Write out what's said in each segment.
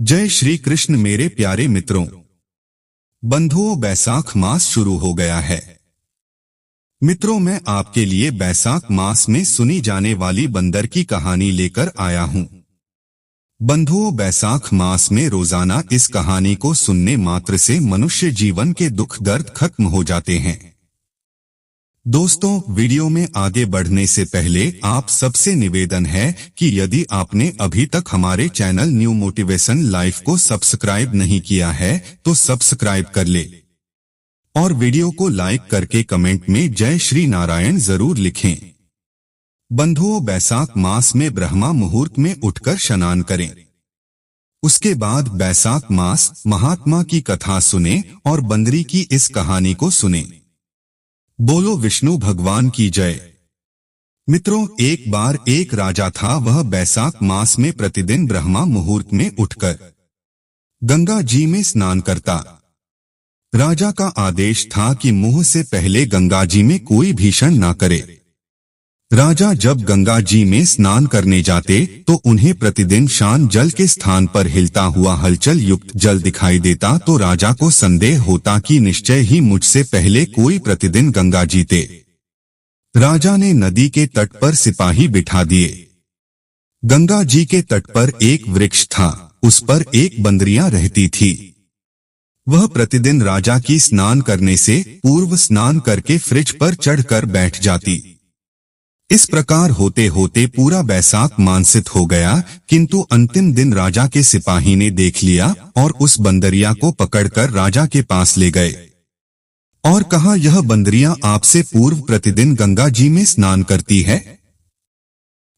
जय श्री कृष्ण मेरे प्यारे मित्रों, बंधुओं, बैसाख मास शुरू हो गया है। मित्रों, मैं आपके लिए बैसाख मास में सुनी जाने वाली बंदर की कहानी लेकर आया हूं। बंधुओं, बैसाख मास में रोजाना इस कहानी को सुनने मात्र से मनुष्य जीवन के दुख दर्द खत्म हो जाते हैं। दोस्तों, वीडियो में आगे बढ़ने से पहले आप सबसे निवेदन है कि यदि आपने अभी तक हमारे चैनल न्यू मोटिवेशन लाइफ को सब्सक्राइब नहीं किया है तो सब्सक्राइब कर ले और वीडियो को लाइक करके कमेंट में जय श्री नारायण जरूर लिखें। बंधुओं, बैसाख मास में ब्रह्मा मुहूर्त में उठकर स्नान करें। उसके बाद बैसाख मास महात्मा की कथा सुने और बंदरी की इस कहानी को सुने। बोलो विष्णु भगवान की जय। मित्रों, एक बार एक राजा था। वह बैसाख मास में प्रतिदिन ब्रह्मा मुहूर्त में उठकर गंगा जी में स्नान करता। राजा का आदेश था कि मुंह से पहले गंगा जी में कोई भीषण ना करे। राजा जब गंगा जी में स्नान करने जाते तो उन्हें प्रतिदिन शान जल के स्थान पर हिलता हुआ हलचल युक्त जल दिखाई देता। तो राजा को संदेह होता कि निश्चय ही मुझसे पहले कोई प्रतिदिन गंगा जीते। राजा ने नदी के तट पर सिपाही बिठा दिए। गंगा जी के तट पर एक वृक्ष था, उस पर एक बंदरियां रहती थी। वह प्रतिदिन राजा की स्नान करने से पूर्व स्नान करके फ्रिज पर चढ़कर बैठ जाती। इस प्रकार होते होते पूरा बैसाख मानसित हो गया, किंतु अंतिम दिन राजा के सिपाही ने देख लिया और उस बंदरिया को पकड़कर राजा के पास ले गए और कहा, यह बंदरिया आपसे पूर्व प्रतिदिन गंगा जी में स्नान करती है।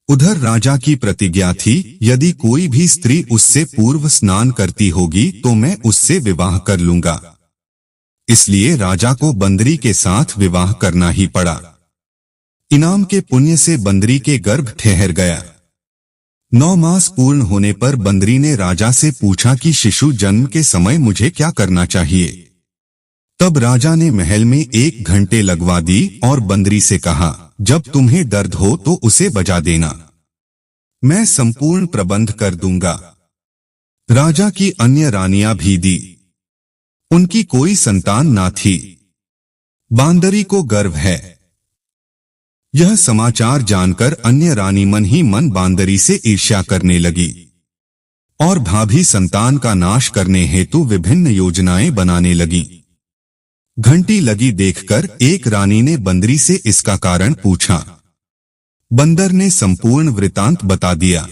उधर राजा की प्रतिज्ञा थी, यदि कोई भी स्त्री उससे पूर्व स्नान करती होगी तो मैं उससे विवाह कर लूंगा। इसलिए राजा को बंदरी के साथ विवाह करना ही पड़ा। इनाम के पुण्य से बंदरी के गर्भ ठहर गया। 9 मास पूर्ण होने पर बंदरी ने राजा से पूछा कि शिशु जन्म के समय मुझे क्या करना चाहिए। तब राजा ने महल में 1 घंटे लगवा दी और बंदरी से कहा, जब तुम्हें दर्द हो तो उसे बजा देना, मैं संपूर्ण प्रबंध कर दूंगा। राजा की अन्य रानियां भी दी, उनकी कोई संतान ना थी। बांदरी को गर्व है। यह समाचार जानकर अन्य रानी मन ही मन बांदरी से ईर्ष्या करने लगी और भाभी संतान का नाश करने हेतु विभिन्न योजनाएं बनाने लगी। घंटी लगी देखकर एक रानी ने बंदरी से इसका कारण पूछा। बंदर ने संपूर्ण वृतांत बता दिया।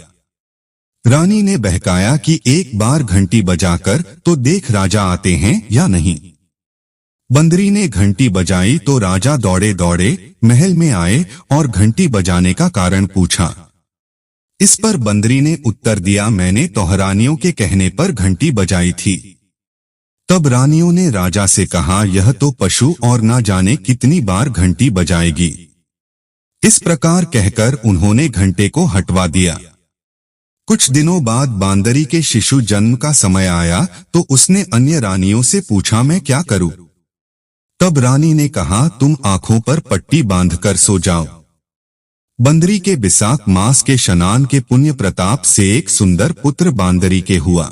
रानी ने बहकाया कि एक बार घंटी बजाकर तो देख राजा आते हैं या नहीं। बंदरी ने घंटी बजाई तो राजा दौड़े दौड़े महल में आए और घंटी बजाने का कारण पूछा। इस पर बंदरी ने उत्तर दिया, मैंने तो रानियों के कहने पर घंटी बजाई थी। तब रानियों ने राजा से कहा, यह तो पशु और ना जाने कितनी बार घंटी बजाएगी। इस प्रकार कहकर उन्होंने घंटे को हटवा दिया। कुछ दिनों बाद बांदरी के शिशु जन्म का समय आया तो उसने अन्य रानियों से पूछा, मैं क्या करूं? तब रानी ने कहा, तुम आंखों पर पट्टी बांधकर सो जाओ। बंदरी के बैसाख मास के स्नान के पुण्य प्रताप से एक सुंदर पुत्र बांदरी के हुआ।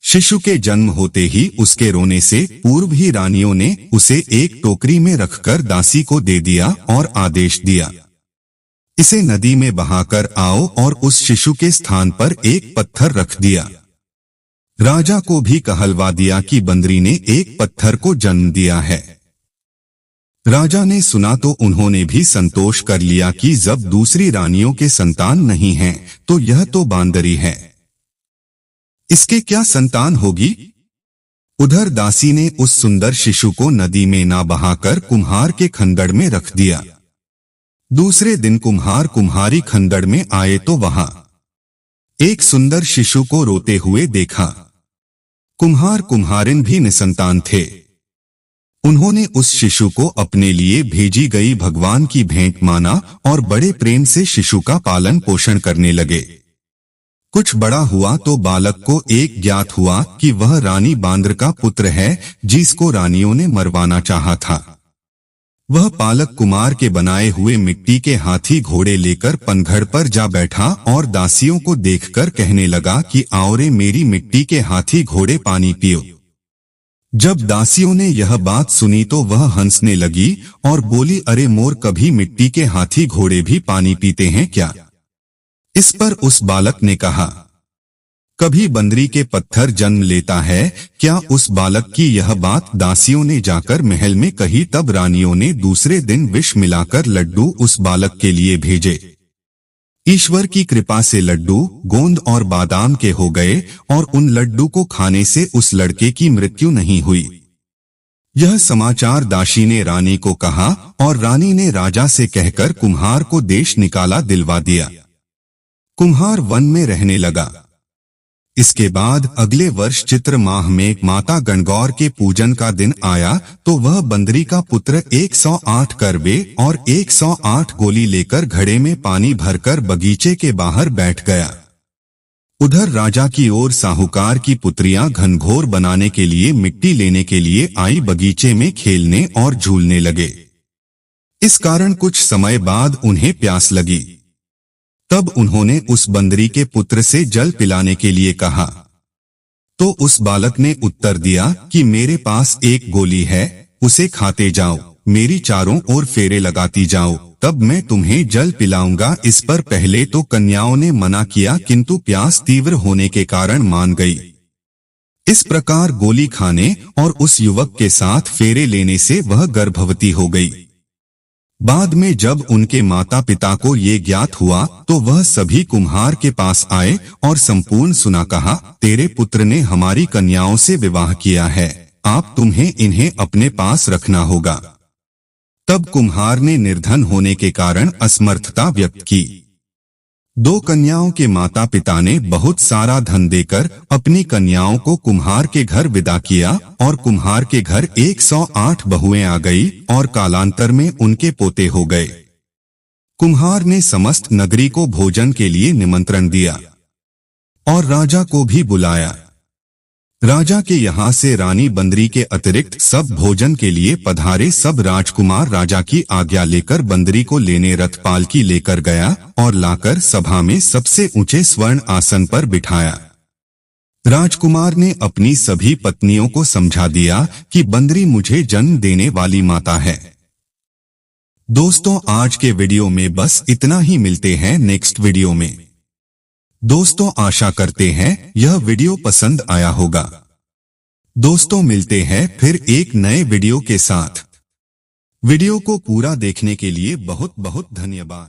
शिशु के जन्म होते ही उसके रोने से पूर्व ही रानियों ने उसे एक टोकरी में रखकर दासी को दे दिया और आदेश दिया, इसे नदी में बहाकर आओ और उस शिशु के स्थान पर एक पत्थर रख दिया। राजा को भी कहलवा दिया कि बंदरी ने एक पत्थर को जन्म दिया है। राजा ने सुना तो उन्होंने भी संतोष कर लिया कि जब दूसरी रानियों के संतान नहीं हैं तो यह तो बांदरी है, इसके क्या संतान होगी। उधर दासी ने उस सुंदर शिशु को नदी में ना बहाकर कुम्हार के खंदड़ में रख दिया। दूसरे दिन कुम्हार कुम्हारी खंदड़ में आए तो वहां एक सुंदर शिशु को रोते हुए देखा। कुम्हार कुम्हारिन भी निसंतान थे। उन्होंने उस शिशु को अपने लिए भेजी गई भगवान की भेंट माना और बड़े प्रेम से शिशु का पालन पोषण करने लगे। कुछ बड़ा हुआ तो बालक को एक ज्ञात हुआ कि वह रानी बांदर का पुत्र है जिसको रानियों ने मरवाना चाहा था। वह पालक कुमार के बनाए हुए मिट्टी के हाथी घोड़े लेकर पनघड़ पर जा बैठा और दासियों को देखकर कहने लगा कि आओ रे मेरी मिट्टी के हाथी घोड़े पानी पियो। जब दासियों ने यह बात सुनी तो वह हंसने लगी और बोली, अरे मोर, कभी मिट्टी के हाथी घोड़े भी पानी पीते हैं क्या? इस पर उस बालक ने कहा, कभी बंदरी के पत्थर जन्म लेता है क्या? उस बालक की यह बात दासियों ने जाकर महल में कही। तब रानियों ने दूसरे दिन विष मिलाकर लड्डू उस बालक के लिए भेजे। ईश्वर की कृपा से लड्डू गोंद और बादाम के हो गए और उन लड्डू को खाने से उस लड़के की मृत्यु नहीं हुई। यह समाचार दासी ने रानी को कहा और रानी ने राजा से कहकर कुम्हार को देश निकाला दिलवा दिया। कुम्हार वन में रहने लगा। इसके बाद अगले वर्ष चित्र माह में माता गणगौर के पूजन का दिन आया तो वह बंदरी का पुत्र 108 करवे और 108 गोली लेकर घड़े में पानी भरकर बगीचे के बाहर बैठ गया। उधर राजा की ओर साहूकार की पुत्रियां घनघोर बनाने के लिए मिट्टी लेने के लिए आई बगीचे में खेलने और झूलने लगे। इस कारण कुछ समय बाद उन्हें प्यास लगी। तब उन्होंने उस बंदरी के पुत्र से जल पिलाने के लिए कहा तो उस बालक ने उत्तर दिया कि मेरे पास एक गोली है, उसे खाते जाओ, मेरी चारों ओर फेरे लगाती जाओ, तब मैं तुम्हें जल पिलाऊंगा। इस पर पहले तो कन्याओं ने मना किया किंतु प्यास तीव्र होने के कारण मान गई। इस प्रकार गोली खाने और उस युवक के साथ फेरे लेने से वह गर्भवती हो गई। बाद में जब उनके माता पिता को ये ज्ञात हुआ तो वह सभी कुम्हार के पास आए और संपूर्ण सुना। कहा, तेरे पुत्र ने हमारी कन्याओं से विवाह किया है, आप तुम्हें इन्हें अपने पास रखना होगा। तब कुम्हार ने निर्धन होने के कारण असमर्थता व्यक्त की। 2 कन्याओं के माता पिता ने बहुत सारा धन देकर अपनी कन्याओं को कुम्हार के घर विदा किया और कुम्हार के घर 108 बहुएं आ गई और कालांतर में उनके पोते हो गए। कुम्हार ने समस्त नगरी को भोजन के लिए निमंत्रण दिया और राजा को भी बुलाया। राजा के यहाँ से रानी बंदरी के अतिरिक्त सब भोजन के लिए पधारे सब राजकुमार राजा की आज्ञा लेकर बंदरी को लेने रथ पालकी लेकर गया और लाकर सभा में सबसे ऊंचे स्वर्ण आसन पर बिठाया। राजकुमार ने अपनी सभी पत्नियों को समझा दिया कि बंदरी मुझे जन्म देने वाली माता है। दोस्तों, आज के वीडियो में बस इतना ही। मिलते हैं नेक्स्ट वीडियो में। दोस्तों, आशा करते हैं यह वीडियो पसंद आया होगा। दोस्तों, मिलते हैं फिर एक नए वीडियो के साथ। वीडियो को पूरा देखने के लिए बहुत बहुत धन्यवाद।